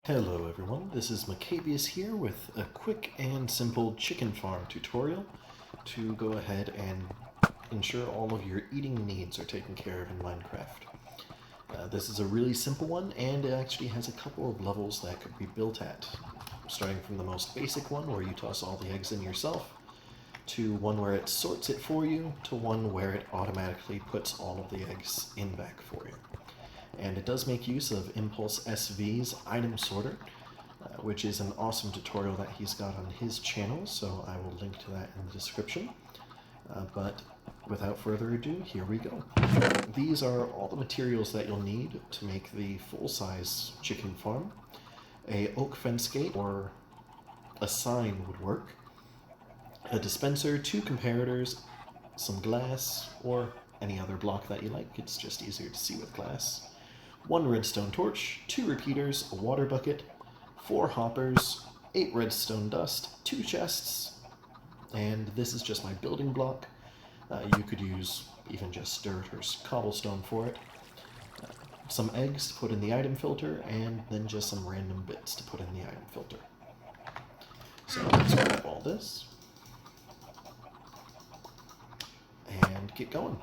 Hello everyone, this is Maccabeus here with a quick and simple chicken farm tutorial to go ahead and ensure all of your eating needs are taken care of in Minecraft. This is a really simple one, and it actually has a couple of levels that could be built at, starting from the most basic one where you toss all the eggs in yourself, to one where it sorts it for you, to one where it automatically puts all of the eggs in back for you. And it does make use of Impulse SV's item sorter, which is an awesome tutorial that he's got on his channel, so I will link to that in the description. But without further ado, here we go. These are all the materials that you'll need to make the full-size chicken farm. A oak fence gate or a sign would work. A dispenser, 2 comparators, some glass, or any other block that you like. It's just easier to see with glass. 1 redstone torch, 2 repeaters, a water bucket, 4 hoppers, 8 redstone dust, 2 chests, and this is just my building block. You could use even just dirt or cobblestone for it. Some eggs to put in the item filter, and then just some random bits to put in the item filter. So let's grab all this and get going.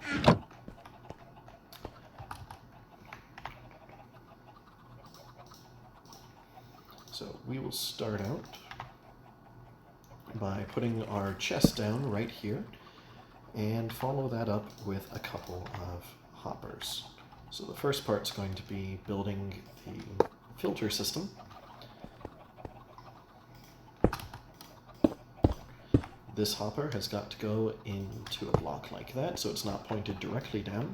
So we will start out by putting our chest down right here and follow that up with a couple of hoppers. So the first part's going to be building the filter system. This hopper has got to go into a block like that, so it's not pointed directly down.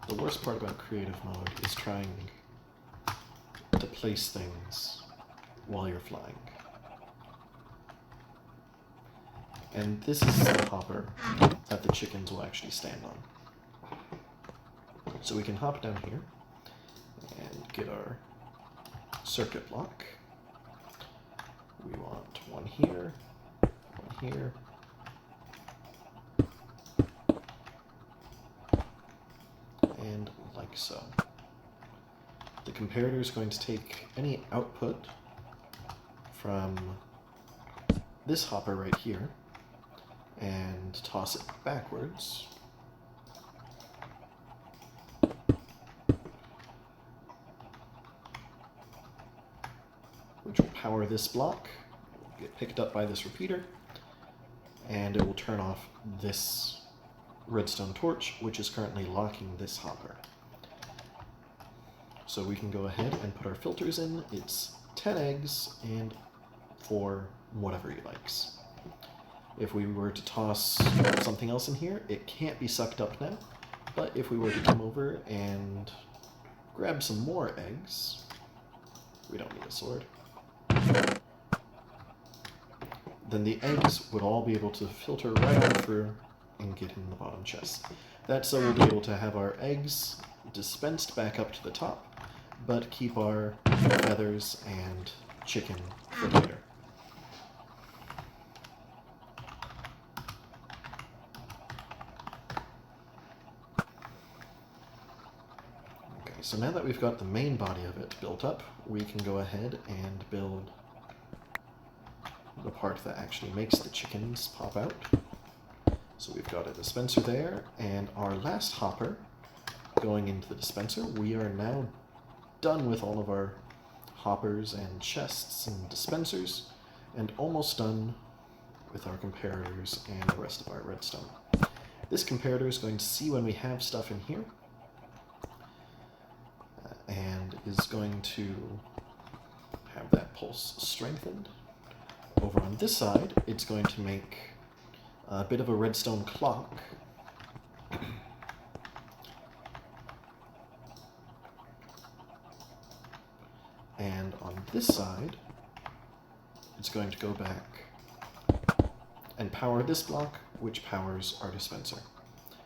The worst part about creative mode is trying to place things while you're flying. And this is the hopper that the chickens will actually stand on. So we can hop down here and get our circuit block. We want one here, one here, and like so. The comparator is going to take any output from this hopper right here and toss it backwards. Which will power this block, get picked up by this repeater, and it will turn off this redstone torch, which is currently locking this hopper. So we can go ahead and put our filters in. It's 10 eggs and 4 whatever he likes. If we were to toss something else in here, it can't be sucked up now, but if we were to come over and grab some more eggs, we don't need a sword, then the eggs would all be able to filter right on through and get in the bottom chest. That's so we'll be able to have our eggs dispensed back up to the top, but keep our feathers and chicken for later. Okay, so now that we've got the main body of it built up, we can go ahead and build the part that actually makes the chickens pop out. So we've got a dispenser there, and our last hopper going into the dispenser. We are now done with all of our hoppers and chests and dispensers, and almost done with our comparators and the rest of our redstone. This comparator is going to see when we have stuff in here, and is going to have that pulse strengthened. Over on this side, it's going to make a bit of a redstone clock. And on this side, it's going to go back and power this block, which powers our dispenser.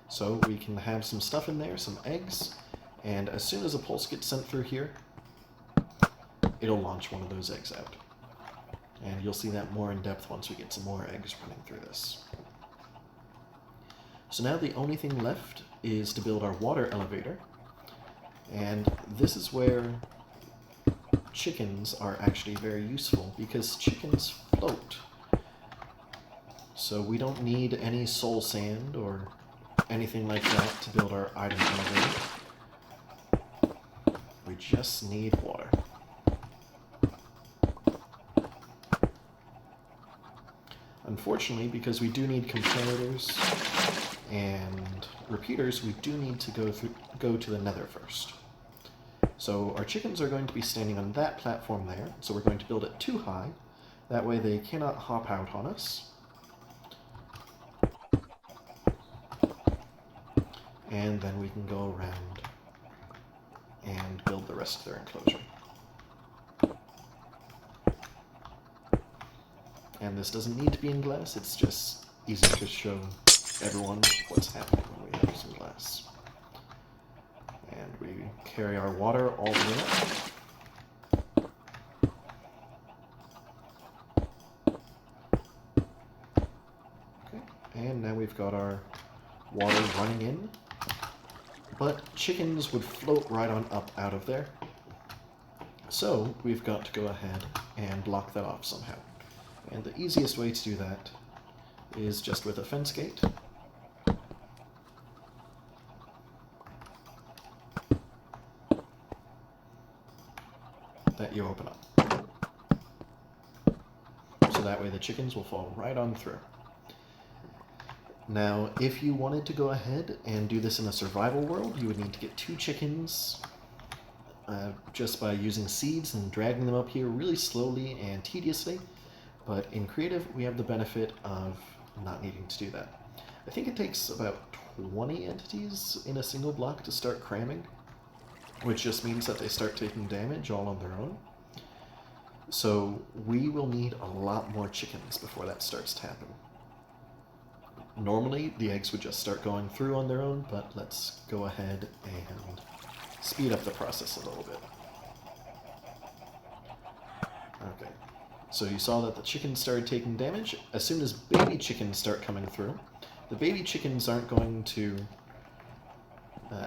So we can have some stuff in there, some eggs, and as soon as a pulse gets sent through here, it'll launch one of those eggs out. And you'll see that more in depth once we get some more eggs running through this. So now the only thing left is to build our water elevator. And this is where chickens are actually very useful, because chickens float. So we don't need any soul sand or anything like that to build our item elevator. We just need water. Unfortunately, because we do need comparators and repeaters, we do need to go to the nether first. So our chickens are going to be standing on that platform there, so we're going to build it too high. That way they cannot hop out on us. And then we can go around and build the rest of their enclosure. And this doesn't need to be in glass, it's just easy to show everyone what's happening when we have some glass. And we carry our water all the way up. Okay, and now we've got our water running in. But chickens would float right on up out of there. So we've got to go ahead and block that off somehow. And the easiest way to do that is just with a fence gate. That you open up. So that way the chickens will fall right on through. Now, if you wanted to go ahead and do this in a survival world, you would need to get 2 chickens just by using seeds and dragging them up here really slowly and tediously. But in creative, we have the benefit of not needing to do that. I think it takes about 20 entities in a single block to start cramming, which just means that they start taking damage all on their own. So we will need a lot more chickens before that starts to happen. Normally, the eggs would just start going through on their own, but let's go ahead and speed up the process a little bit. Okay, so you saw that the chickens started taking damage. As soon as baby chickens start coming through, the baby chickens aren't going to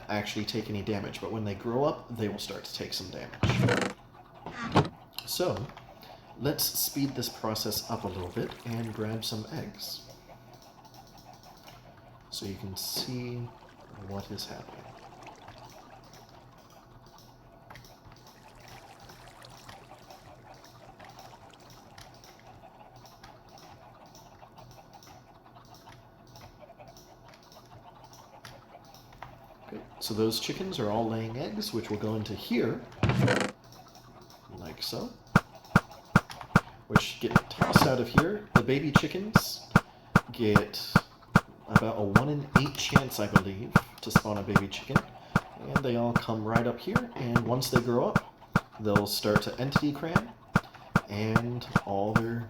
actually take any damage, but when they grow up, they will start to take some damage. So, let's speed this process up a little bit and grab some eggs, so you can see what is happening. Okay, so those chickens are all laying eggs, which will go into here, like so, which get tossed out of here. The baby chickens get about a 1 in 8 chance, I believe, to spawn a baby chicken. And they all come right up here, and once they grow up, they'll start to entity cram, and all their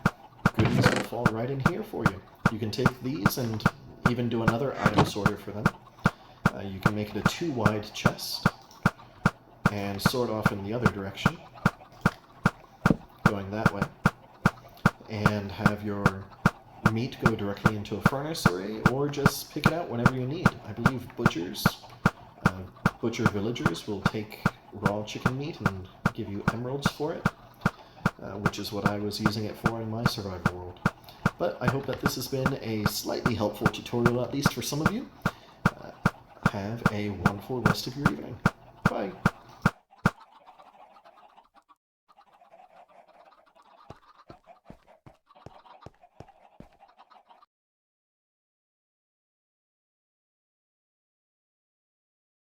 goodies will fall right in here for you. You can take these and even do another item sorter for them. You can make it a 2-wide chest, and sort off in the other direction, going that way, and have your meat go directly into a furnace array, or just pick it out whenever you need. I believe butcher villagers will take raw chicken meat and give you emeralds for it, which is what I was using it for in my survival world. But I hope that this has been a slightly helpful tutorial, at least for some of you. Have a wonderful rest of your evening. Bye!